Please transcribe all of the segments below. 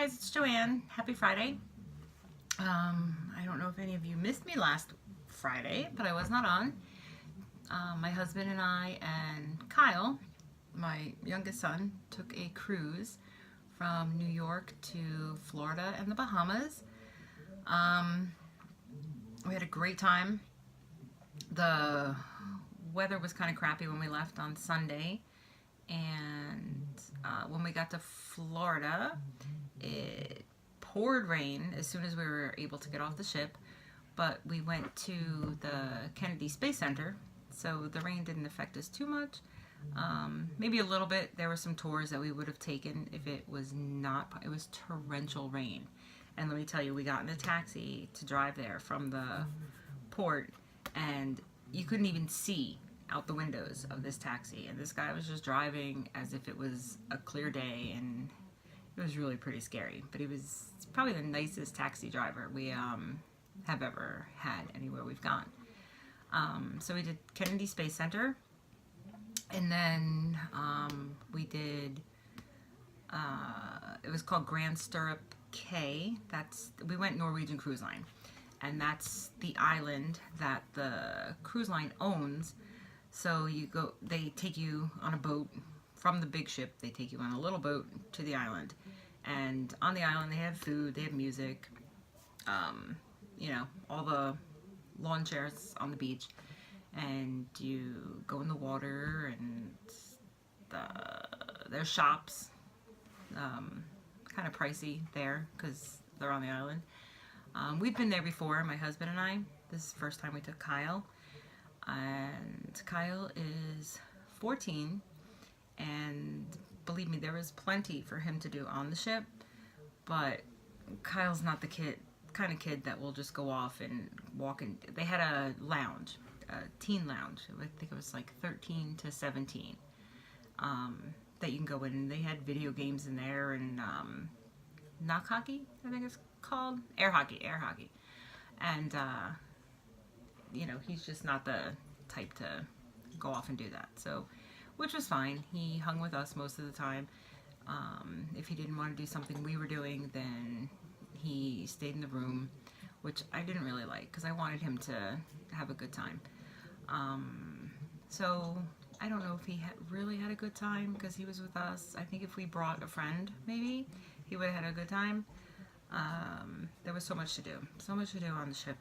guys, it's Joanne. Happy Friday. I don't know if any of you missed me last Friday, but I was not on. My husband and I and Kyle, my youngest son, took a cruise from New York to Florida and the Bahamas. We had a great time. The weather was kind of crappy when we left on Sunday, and when we got to Florida, it poured rain as soon as we were able to get off the ship, but we went to the Kennedy Space Center, so the rain didn't affect us too much. Maybe a little bit. There were some tours that we would have taken if it was not, it was torrential rain. And let me tell you, we got in a taxi to drive there from the port, and you couldn't even see out the windows of this taxi. And this guy was just driving as if it was a clear day, and it was really pretty scary. But he was probably the nicest taxi driver we have ever had anywhere we've gone. So we did Kennedy Space Center, and then we did, it was called Grand Stirrup Cay. We went Norwegian Cruise Line, and that's the island that the cruise line owns. So you go, they take you on a boat from the big ship, they take you on a little boat to the island. And on the island they have food, they have music, you know, all the lawn chairs on the beach. And you go in the water, and there's shops, kind of pricey there because they're on the island. We've been there before, my husband and I. This is the first time we took Kyle. And Kyle is 14, and believe me, there was plenty for him to do on the ship, but Kyle's not the kind of kid that will just go off and walk in. They had a lounge, a teen lounge. I think it was like 13 to 17, that you can go in, and they had video games in there, and knock hockey, I think it's called, air hockey, and you know, he's just not the type to go off and do that. So, which was fine. He hung with us most of the time. If he didn't want to do something we were doing, then he stayed in the room, which I didn't really like because I wanted him to have a good time. So I don't know if he really had a good time because he was with us. I think if we brought a friend, maybe he would have had a good time. There was so much to do on the ship.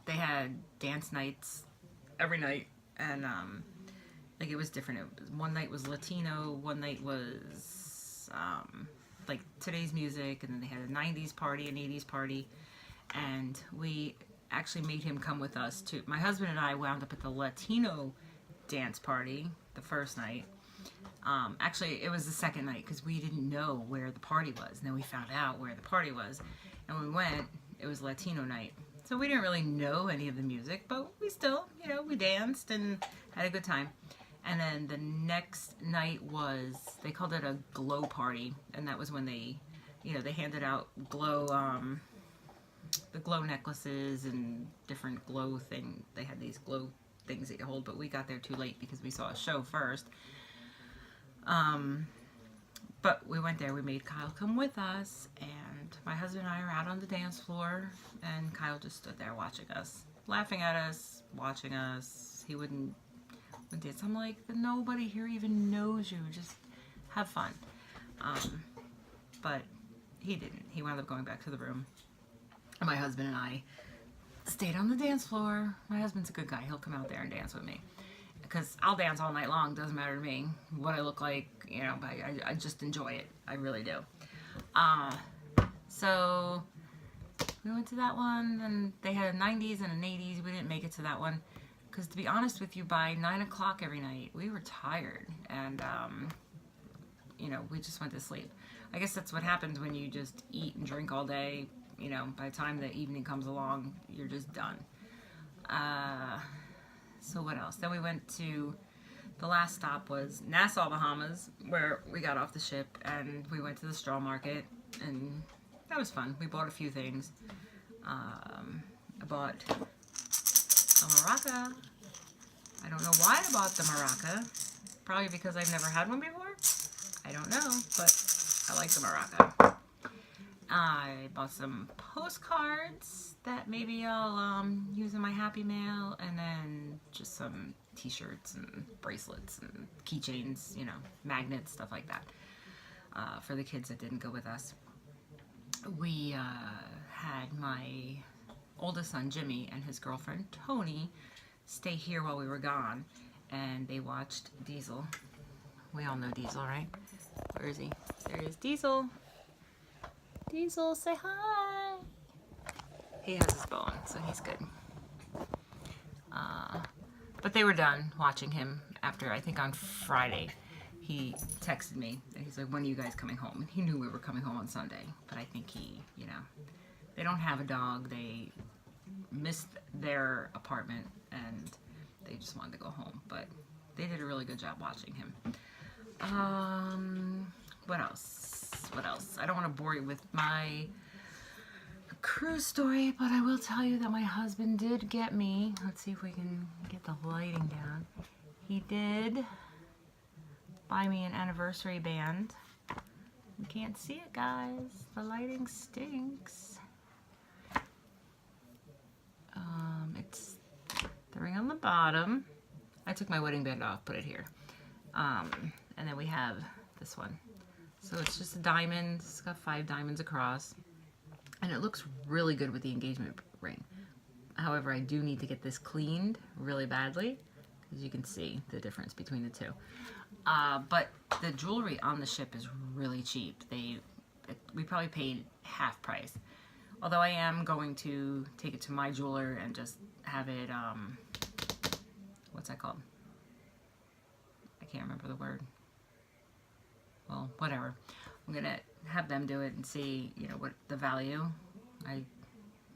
They had dance nights every night, and like it was different. One night was Latino, one night was like today's music, and then they had a 90s party, an 80s party, and we actually made him come with us too. My husband and I wound up at the Latino dance party the first night. Actually, it was the second night because we didn't know where the party was, and then we found out where the party was, and when we went, it was Latino night. So we didn't really know any of the music, but we still, you know, we danced and had a good time. And then the next night was, they called it a glow party, and that was when they, you know, they handed out glow, the glow necklaces and different glow thing. They had these glow things that you hold, but we got there too late because we saw a show first. But we went there, we made Kyle come with us, and my husband and I are out on the dance floor, and Kyle just stood there watching us, laughing at us, watching us. He wouldn't dance. I'm like, nobody here even knows you, just have fun. But he didn't. He wound up going back to the room, and my husband and I stayed on the dance floor. My husband's a good guy. He'll come out there and dance with me, because I'll dance all night long. Doesn't matter to me what I look like, you know, I just enjoy it. I really do. So we went to that one, and they had a 90s and an 80s. We didn't make it to that one because, to be honest with you, by 9 o'clock every night, we were tired, and you know, we just went to sleep. I guess that's what happens when you just eat and drink all day. You know, by the time the evening comes along, you're just done. So what else? Then we went to, the last stop was Nassau, Bahamas, where we got off the ship, and we went to the straw market, and that was fun. We bought a few things. I bought a maraca. I don't know why I bought the maraca. Probably because I've never had one before. I don't know, but I like the Morocco. I bought some postcards that maybe I'll use in my Happy Mail, and then just some t-shirts and bracelets and keychains, you know, magnets, stuff like that, for the kids that didn't go with us. We had my oldest son Jimmy and his girlfriend Tony stay here while we were gone, and they watched Diesel. We all know Diesel, right? Where is he? There he is, Diesel. Diesel, say hi. He has his bone, so he's good. But they were done watching him after, I think on Friday, he texted me, and he's like, when are you guys coming home? And he knew we were coming home on Sunday, but I think he, you know, they don't have a dog. They missed their apartment, and they just wanted to go home, but they did a really good job watching him. What else? What else? I don't want to bore you with my cruise story, but I will tell you that my husband did get me. Let's see if we can get the lighting down. He did buy me an anniversary band. You can't see it, guys. The lighting stinks. It's the ring on the bottom. I took my wedding band off, put it here. And then we have this one. So it's just a diamond. It's got 5 diamonds across. And it looks really good with the engagement ring. However, I do need to get this cleaned really badly, because you can see the difference between the two. But the jewelry on the ship is really cheap. We probably paid half price. Although I am going to take it to my jeweler and just have it, what's that called? I can't remember the word. Well, whatever. I'm gonna have them do it and see, you know, what the value.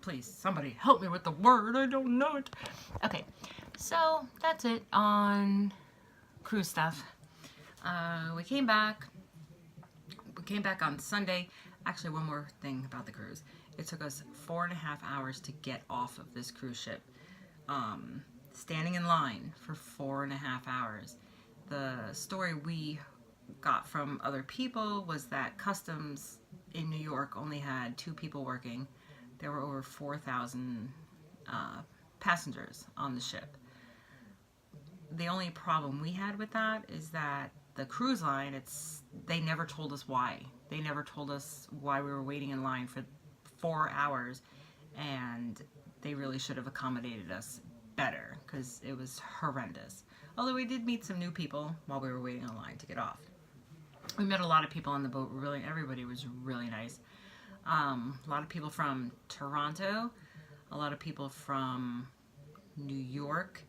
Please, somebody help me with the word. I don't know it. Okay, so that's it on cruise stuff. We came back on Sunday. Actually, one more thing about the cruise. It took us 4.5 hours to get off of this cruise ship. Standing in line for 4.5 hours. The story we got from other people was that customs in New York only had 2 people working. There were over 4,000 passengers on the ship. The only problem we had with that is that the cruise line, they never told us why. They never told us why we were waiting in line for 4 hours, and they really should have accommodated us better, because it was horrendous. Although we did meet some new people while we were waiting in line to get off. We met a lot of people on the boat. Really, everybody was really nice. A lot of people from Toronto, a lot of people from New York,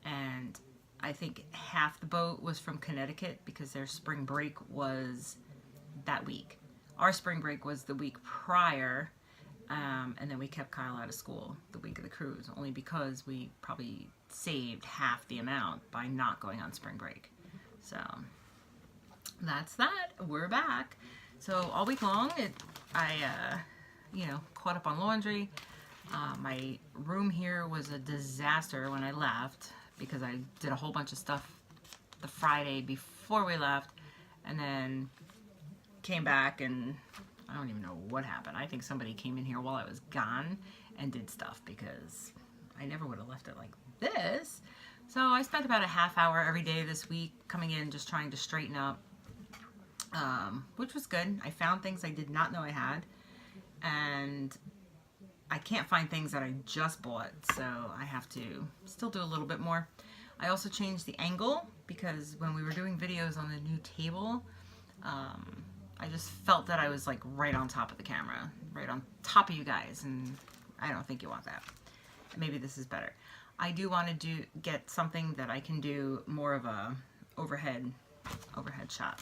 and I think half the boat was from Connecticut because their spring break was that week. Our spring break was the week prior, and then we kept Kyle out of school the week of the cruise, only because we probably saved half the amount by not going on spring break. So that's that. We're back. So all week long, I caught up on laundry. My room here was a disaster when I left, because I did a whole bunch of stuff the Friday before we left, and then came back, and I don't even know what happened. I think somebody came in here while I was gone and did stuff, because I never would have left it like this. So I spent about a half hour every day this week coming in, just trying to straighten up, which was good. I found things I did not know I had, and I can't find things that I just bought, so I have to still do a little bit more. I also changed the angle, because when we were doing videos on the new table, I just felt that I was like right on top of the camera, right on top of you guys, and I don't think you want that. Maybe this is better. I do want to get something that I can do more of a overhead shot.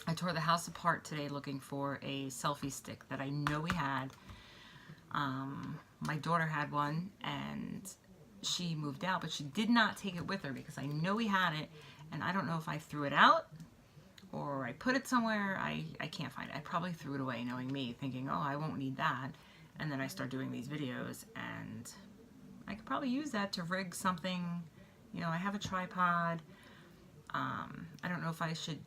I tore the house apart today looking for a selfie stick that I know we had. My daughter had one, and she moved out, but she did not take it with her, because I know we had it, and I don't know if I threw it out or I put it somewhere. I can't find it. I probably threw it away, knowing me, thinking, oh, I won't need that. And then I start doing these videos, and I could probably use that to rig something. You know, I have a tripod. I don't know if I should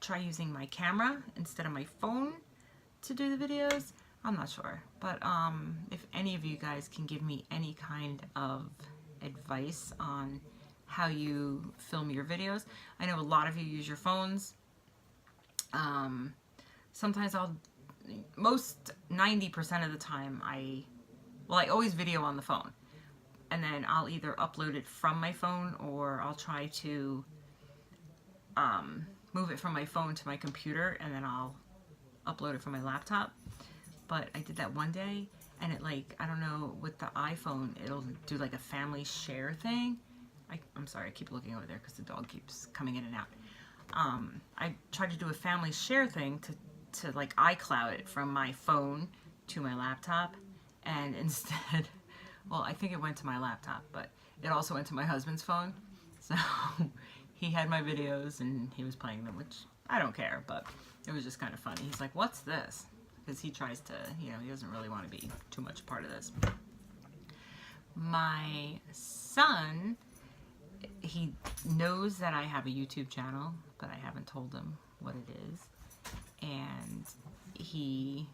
try using my camera instead of my phone to do the videos. I'm not sure, but if any of you guys can give me any kind of advice on how you film your videos. I know a lot of you use your phones. Sometimes most 90% of the time I always video on the phone, and then I'll either upload it from my phone or I'll try to move it from my phone to my computer, and then I'll upload it from my laptop. But I did that one day, and it I don't know, with the iPhone, it'll do like a family share thing. I'm sorry, I keep looking over there because the dog keeps coming in and out. I tried to do a family share thing to like iCloud it from my phone to my laptop, and instead, well, I think it went to my laptop, but it also went to my husband's phone. So he had my videos and he was playing them, which I don't care, but it was just kind of funny. He's like, "What's this?" Because he tries to, he doesn't really want to be too much a part of this. My son, he knows that I have a YouTube channel, but I haven't told him what it is. And he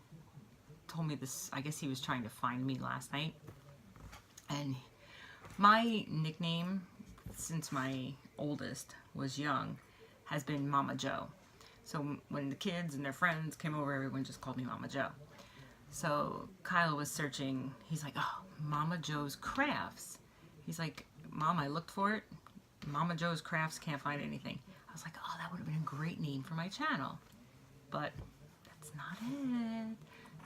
told me this, I guess he was trying to find me last night. And my nickname, since my oldest was young, has been Mama Joe. So when the kids and their friends came over, everyone just called me Mama Joe. So Kyle was searching, he's like, "Oh, Mama Joe's Crafts." He's like, "Mom, I looked for it. Mama Joe's Crafts, can't find anything." I was like, "Oh, that would have been a great name for my channel." But that's not it.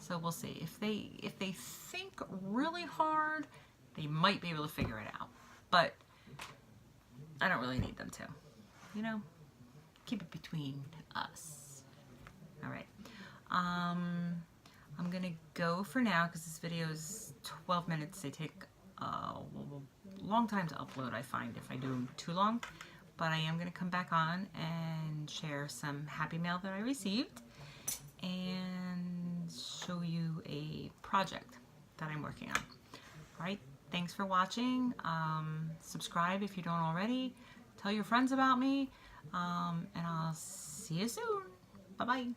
So we'll see. If they think really hard, they might be able to figure it out. But I don't really need them to. Keep it between us. All right. I'm gonna go for now because this video is 12 minutes. They take a long time to upload, I find, if I do them too long. But I am gonna come back on and share some Happy Mail that I received and show you a project that I'm working on. All right. Thanks for watching. Subscribe if you don't already. Tell your friends about me. And I'll see you soon. Bye-bye.